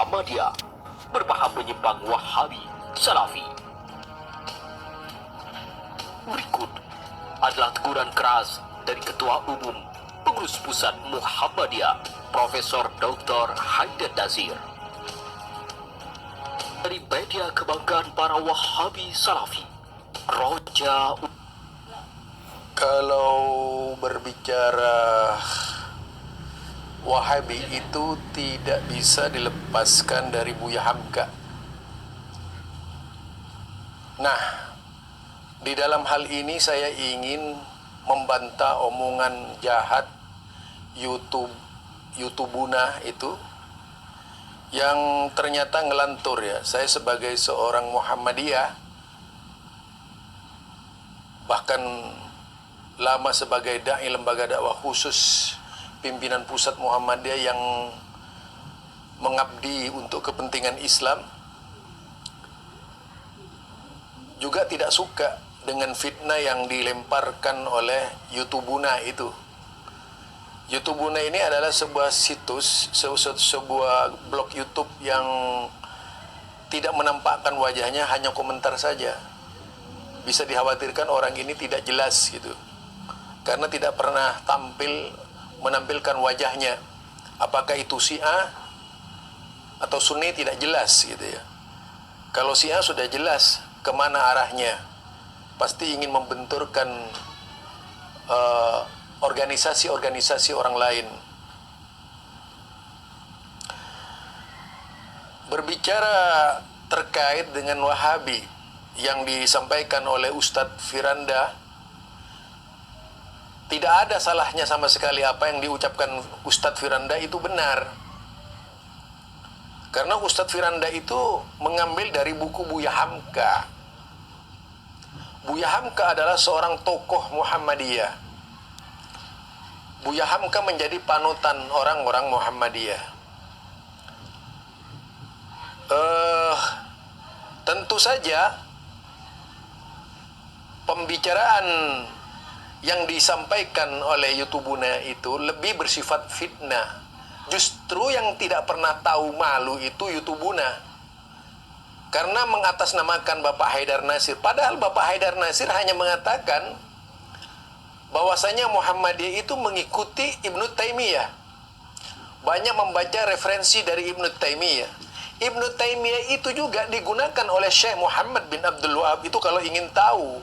Muhammadiyah berbahaya penyimpang Wahabi Salafi. Berikut adalah teguran keras dari Ketua Umum Pengurus Pusat Muhammadiyah Profesor Dr. Haidar Nasir. Dari media kebanggaan para Wahabi Salafi, Roja. Kalau berbicara Wahabi itu tidak bisa dilepaskan dari Buya Hamka. Nah, di dalam hal ini saya ingin membantah omongan jahat YouTubuna itu yang ternyata ngelantur ya. Saya sebagai seorang Muhammadiyah, bahkan lama sebagai dai lembaga dakwah khusus pimpinan pusat Muhammadiyah yang mengabdi untuk kepentingan Islam, juga tidak suka dengan fitnah yang dilemparkan oleh YouTubuna itu. YouTubuna ini adalah sebuah situs, sebuah blog YouTube yang tidak menampakkan wajahnya, hanya komentar saja. Bisa dikhawatirkan orang ini tidak jelas gitu, karena tidak pernah menampilkan wajahnya. Apakah itu Syiah atau Sunni tidak jelas gitu ya. Kalau Syiah sudah jelas kemana arahnya, pasti ingin membenturkan organisasi-organisasi orang lain. Berbicara terkait dengan Wahabi yang disampaikan oleh Ustadz Firanda, tidak ada salahnya sama sekali. Apa yang diucapkan Ustadz Firanda itu benar. Karena Ustadz Firanda itu mengambil dari buku Buya Hamka. Buya Hamka adalah seorang tokoh Muhammadiyah. Buya Hamka menjadi panutan orang-orang Muhammadiyah. Tentu saja pembicaraan yang disampaikan oleh YouTubuna itu lebih bersifat fitnah. Justru yang tidak pernah tahu malu itu YouTubuna, karena mengatasnamakan Bapak Haidar Nasir. Padahal Bapak Haidar Nasir hanya mengatakan bahwasanya Muhammadiyah itu mengikuti Ibnu Taimiyah. Banyak membaca referensi dari Ibnu Taimiyah. Ibnu Taimiyah itu juga digunakan oleh Syekh Muhammad bin Abdul Wahab itu kalau ingin tahu.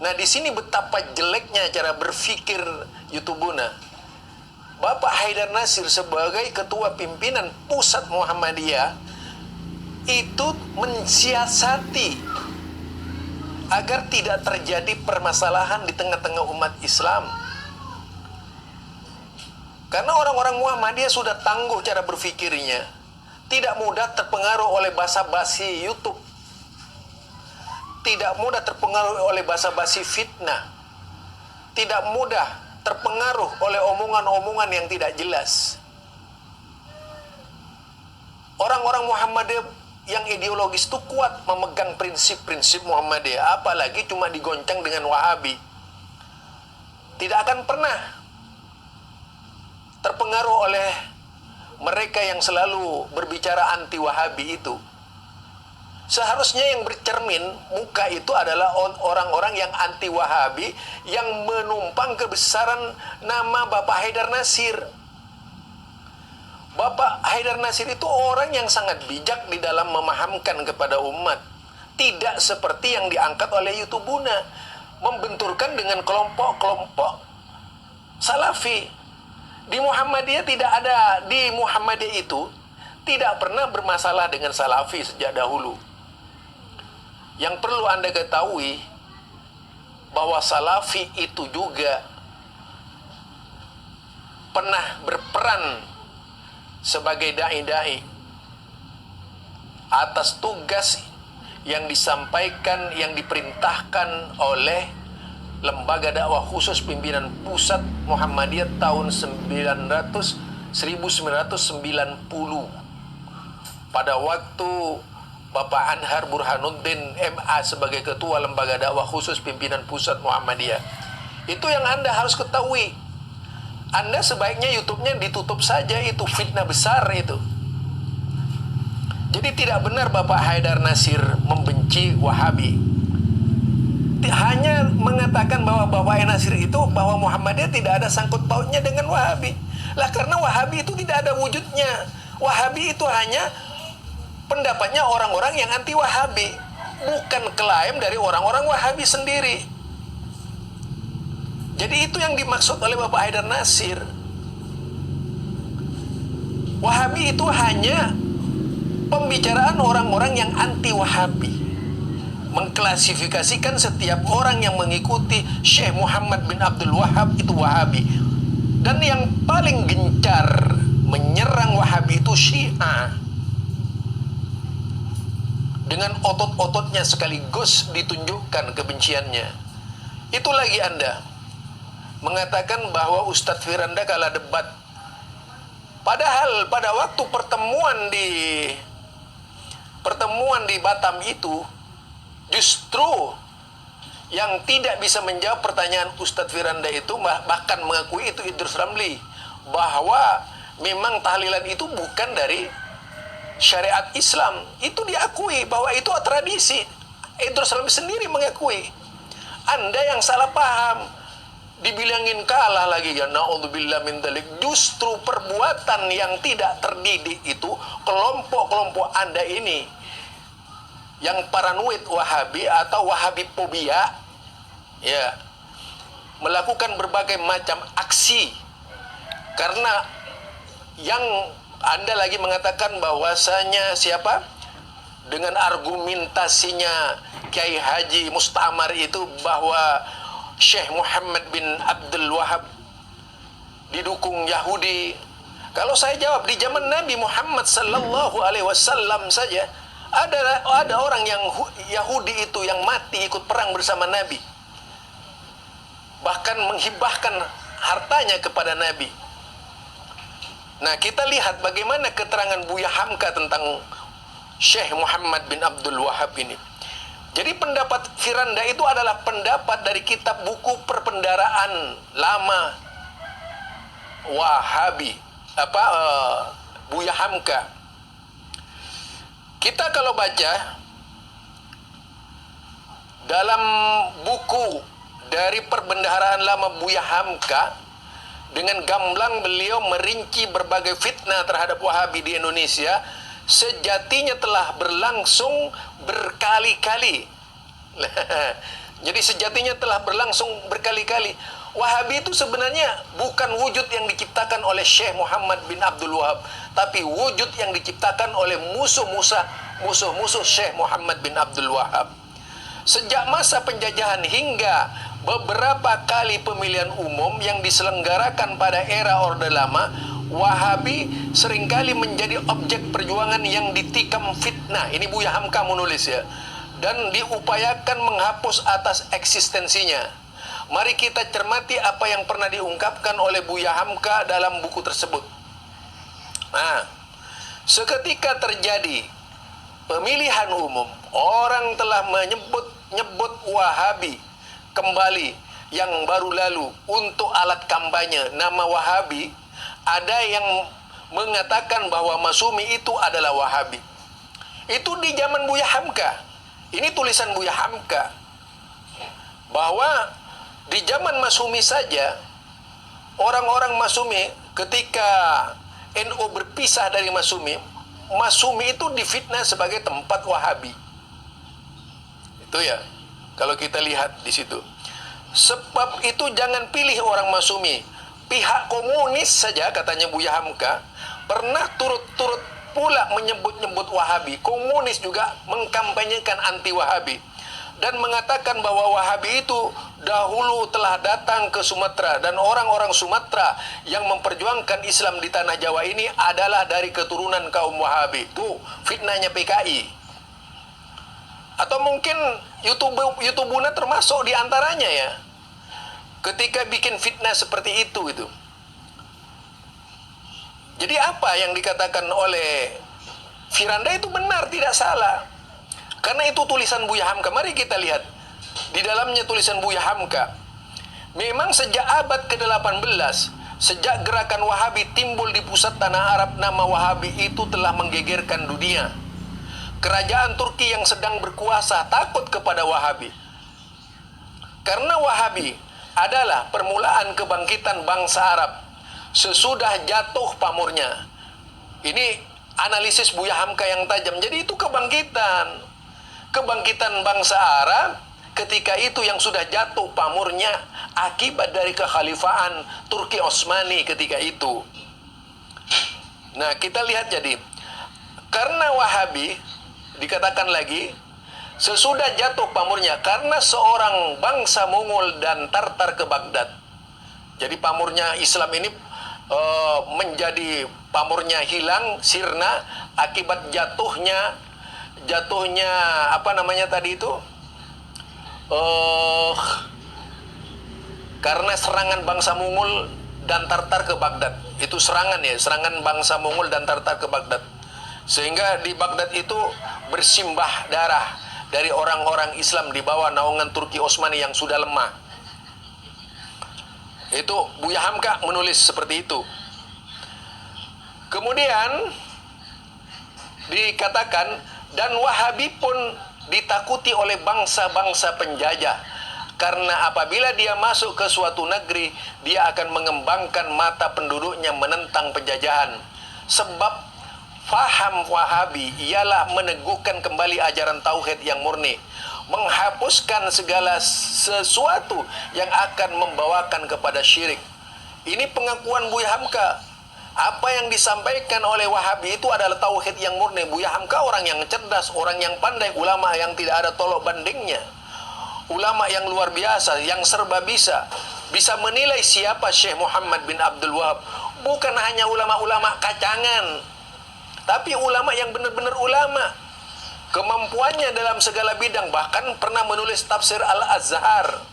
Nah, di sini betapa jeleknya cara berpikir YouTubuna. Bapak Haidar Nasir sebagai ketua pimpinan pusat Muhammadiyah itu mensiasati agar tidak terjadi permasalahan di tengah-tengah umat Islam. Karena orang-orang Muhammadiyah sudah tangguh cara berpikirnya, tidak mudah terpengaruh oleh basa-basi YouTube, tidak mudah terpengaruh oleh basa-basi fitnah, tidak mudah terpengaruh oleh omongan-omongan yang tidak jelas. Orang-orang Muhammadiyah yang ideologis itu kuat memegang prinsip-prinsip Muhammadiyah, apalagi cuma digoncang dengan Wahabi. Tidak akan pernah terpengaruh oleh mereka yang selalu berbicara anti Wahabi itu. Seharusnya yang bercermin muka itu adalah orang-orang yang anti Wahabi, yang menumpang kebesaran nama Bapak Haidar Nasir. Bapak Haidar Nasir itu orang yang sangat bijak di dalam memahamkan kepada umat. Tidak seperti yang diangkat oleh YouTubuna, membenturkan dengan kelompok-kelompok Salafi. Di Muhammadiyah tidak ada, di Muhammadiyah itu tidak pernah bermasalah dengan Salafi sejak dahulu. Yang perlu Anda ketahui bahwa Salafi itu juga pernah berperan sebagai dai-dai atas tugas yang disampaikan, yang diperintahkan oleh Lembaga Dakwah Khusus Pimpinan Pusat Muhammadiyah tahun 1990 pada waktu Bapak Anhar Burhanuddin MA sebagai Ketua Lembaga Dakwah Khusus Pimpinan Pusat Muhammadiyah. Itu yang Anda harus ketahui. Anda sebaiknya YouTube-nya ditutup saja, itu fitnah besar itu. Jadi tidak benar Bapak Haidar Nasir membenci Wahabi. Hanya mengatakan bahwa Bapak Haidar Nasir itu, bahwa Muhammadiyah tidak ada sangkut pautnya dengan Wahabi. Lah karena Wahabi itu tidak ada wujudnya. Wahabi itu hanya pendapatnya orang-orang yang anti Wahabi, bukan klaim dari orang-orang Wahabi sendiri. Jadi itu yang dimaksud oleh Bapak Haidar Nasir. Wahabi itu hanya pembicaraan orang-orang yang anti Wahabi, mengklasifikasikan setiap orang yang mengikuti Syekh Muhammad bin Abdul Wahab itu Wahabi. Dan yang paling gencar menyerang Wahabi itu Syiah, dengan otot-ototnya sekaligus ditunjukkan kebenciannya. Itu lagi Anda mengatakan bahwa Ustadz Firanda kalah debat. Padahal pada waktu pertemuan di Batam itu, justru yang tidak bisa menjawab pertanyaan Ustadz Firanda itu, bahkan mengakui itu Idrus Ramli, bahwa memang tahlilan itu bukan dari syariat Islam. Itu diakui bahwa itu tradisi. Idrus Ramli sendiri mengakui. Anda yang salah paham, dibilangin kalah lagi, ya na'udzubillah min dzalik. Justru perbuatan yang tidak terdidik itu, kelompok-kelompok Anda ini yang paranoid Wahabi atau Wahabi fobia, ya, melakukan berbagai macam aksi. Karena yang Anda lagi mengatakan bahwasanya siapa? Dengan argumentasinya Kiai Haji Mustamar itu, bahwa Syekh Muhammad bin Abdul Wahab didukung Yahudi. Kalau saya jawab, di zaman Nabi Muhammad sallallahu alaihi wasallam saja ada orang yang Yahudi itu yang mati ikut perang bersama Nabi, bahkan menghibahkan hartanya kepada Nabi. Nah, kita lihat bagaimana keterangan Buya Hamka tentang Syekh Muhammad bin Abdul Wahab ini. Jadi pendapat Firanda itu adalah pendapat dari kitab buku perpendaraan lama Wahabi, Buya Hamka. Kita kalau baca dalam buku dari perbendaharaan lama Buya Hamka, dengan gamblang beliau merinci berbagai fitnah terhadap Wahabi di Indonesia, sejatinya telah berlangsung berkali-kali. Jadi sejatinya telah berlangsung berkali-kali. Wahabi itu sebenarnya bukan wujud yang diciptakan oleh Syekh Muhammad bin Abdul Wahab, tapi wujud yang diciptakan oleh musuh-musuh Syekh Muhammad bin Abdul Wahab. Sejak masa penjajahan hingga beberapa kali pemilihan umum yang diselenggarakan pada era Orde Lama, Wahabi seringkali menjadi objek perjuangan yang ditikam fitnah. Ini Buya Hamka menulis, ya. Dan diupayakan menghapus atas eksistensinya. Mari kita cermati apa yang pernah diungkapkan oleh Buya Hamka dalam buku tersebut. Nah, seketika terjadi pemilihan umum, orang telah menyebut Wahabi kembali yang baru lalu untuk alat kampanye nama Wahabi. Ada yang mengatakan bahwa Masumi itu adalah Wahabi. Itu di zaman Buya Hamka. Ini tulisan Buya Hamka, bahwa di zaman Masumi saja, orang-orang Masumi ketika NU berpisah dari Masumi, Masumi itu difitnah sebagai tempat Wahabi. Itu ya, kalau kita lihat di situ. Sebab itu jangan pilih orang Masumi. Pihak komunis saja, katanya Buya Hamka, pernah turut-turut pula menyebut-nyebut Wahabi. Komunis juga mengkampanyekan anti Wahabi dan mengatakan bahwa Wahabi itu dahulu telah datang ke Sumatera, dan orang-orang Sumatera yang memperjuangkan Islam di tanah Jawa ini adalah dari keturunan kaum Wahabi. Itu fitnahnya PKI. Atau mungkin YouTubuna termasuk di antaranya, ya, ketika bikin fitnah seperti itu gitu. Jadi apa yang dikatakan oleh Firanda itu benar, tidak salah. Karena itu tulisan Buya Hamka. Mari kita lihat di dalamnya tulisan Buya Hamka. Memang sejak abad ke-18, sejak gerakan Wahabi timbul di pusat tanah Arab, nama Wahabi itu telah menggegerkan dunia. kerajaan Turki yang sedang berkuasa takut kepada Wahabi. Karena Wahabi adalah permulaan kebangkitan bangsa Arab sesudah jatuh pamornya. Ini analisis Buya Hamka yang tajam. Jadi itu kebangkitan bangsa Arab ketika itu yang sudah jatuh pamornya akibat dari kekhalifahan Turki Utsmani ketika itu. Nah, kita lihat jadi karena Wahabi dikatakan lagi sesudah jatuh pamornya karena seorang bangsa Mongol dan Tartar ke Baghdad. Jadi pamornya Islam ini menjadi pamornya hilang, sirna akibat jatuhnya apa namanya tadi itu? Karena serangan bangsa Mongol dan Tartar ke Baghdad. Itu serangan bangsa Mongol dan Tartar ke Baghdad. Sehingga di Baghdad itu bersimbah darah dari orang-orang Islam di bawah naungan Turki Utsmani yang sudah lemah. Itu Buya Hamka menulis seperti itu. Kemudian dikatakan, dan Wahabi pun ditakuti oleh bangsa-bangsa penjajah, karena apabila dia masuk ke suatu negeri, dia akan mengembangkan mata penduduknya menentang penjajahan. Sebab faham Wahabi ialah meneguhkan kembali ajaran tauhid yang murni, menghapuskan segala sesuatu yang akan membawakan kepada syirik. Ini pengakuan Buya Hamka. Apa yang disampaikan oleh Wahabi itu adalah tauhid yang murni. Buya Hamka orang yang cerdas, orang yang pandai, ulama yang tidak ada tolok bandingnya, ulama yang luar biasa, yang serba bisa menilai siapa Syekh Muhammad bin Abdul Wahab. Bukan hanya ulama-ulama kacangan, tapi ulama yang benar-benar ulama. Kemampuannya dalam segala bidang, bahkan pernah menulis tafsir Al-Azhar.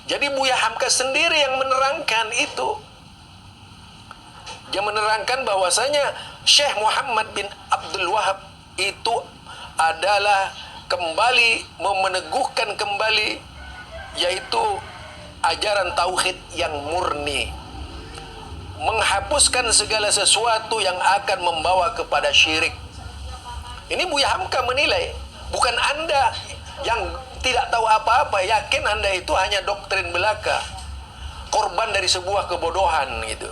Jadi Buya Hamka sendiri yang menerangkan itu. Dia menerangkan bahwasanya Syekh Muhammad bin Abdul Wahab itu adalah kembali meneguhkan kembali, yaitu ajaran tauhid yang murni, menghapuskan segala sesuatu yang akan membawa kepada syirik. Ini Buya Hamka menilai, bukan Anda yang tidak tahu apa-apa, yakin Anda itu hanya doktrin belaka, korban dari sebuah kebodohan gitu.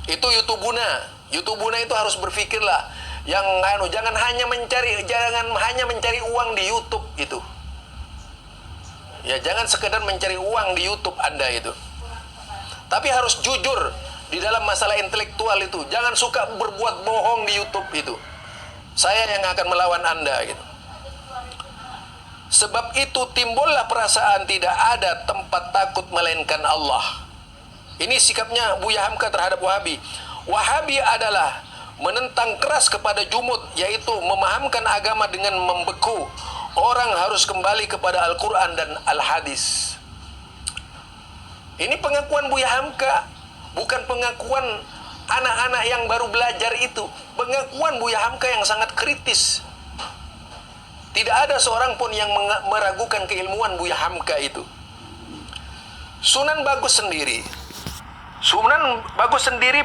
Itu YouTubuna itu harus berpikirlah, jangan hanya mencari uang di YouTube itu. Ya, jangan sekedar mencari uang di YouTube Anda itu. Tapi harus jujur di dalam masalah intelektual itu. Jangan suka berbuat bohong di YouTube itu. Saya yang akan melawan Anda gitu. Sebab itu timbullah perasaan tidak ada tempat takut melainkan Allah. Ini sikapnya Buya Hamka terhadap Wahabi. Wahabi adalah menentang keras kepada jumud, yaitu memahamkan agama dengan membeku. Orang harus kembali kepada Al-Quran dan Al-Hadis. Ini pengakuan Buya Hamka, bukan pengakuan anak-anak yang baru belajar itu. Pengakuan Buya Hamka yang sangat kritis. Tidak ada seorang pun yang meragukan keilmuan Buya Hamka itu. Sunan Bagus sendiri